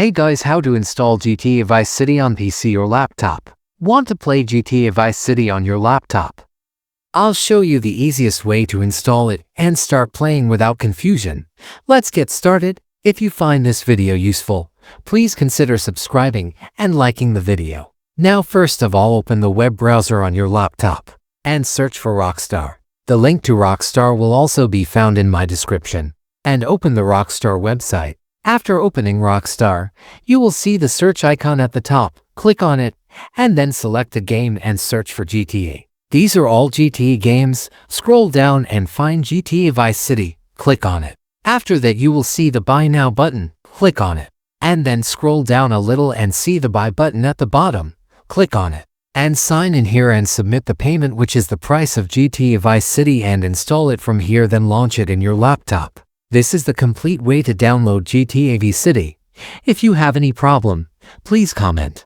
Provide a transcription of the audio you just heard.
Hey guys, how to install GTA Vice City on PC or laptop? Want to play GTA Vice City on your laptop? I'll show you the easiest way to install it and start playing without confusion. Let's get started. If you find this video useful, please consider subscribing and liking the video. Now first of all, open the web browser on your laptop and search for Rockstar. The link to Rockstar will also be found in my description. And open the Rockstar website. After opening Rockstar, you will see the search icon at the top. Click on it, and then select a game and search for GTA. These are all GTA games. Scroll down and find GTA Vice City. Click on it. After that, you will see the Buy Now button. Click on it. And then scroll down a little and see the Buy button at the bottom. Click on it. And sign in here and submit the payment, which is the price of GTA Vice City, and install it from here, then launch it in your laptop. This is the complete way to download GTA Vice City. If you have any problem, please comment.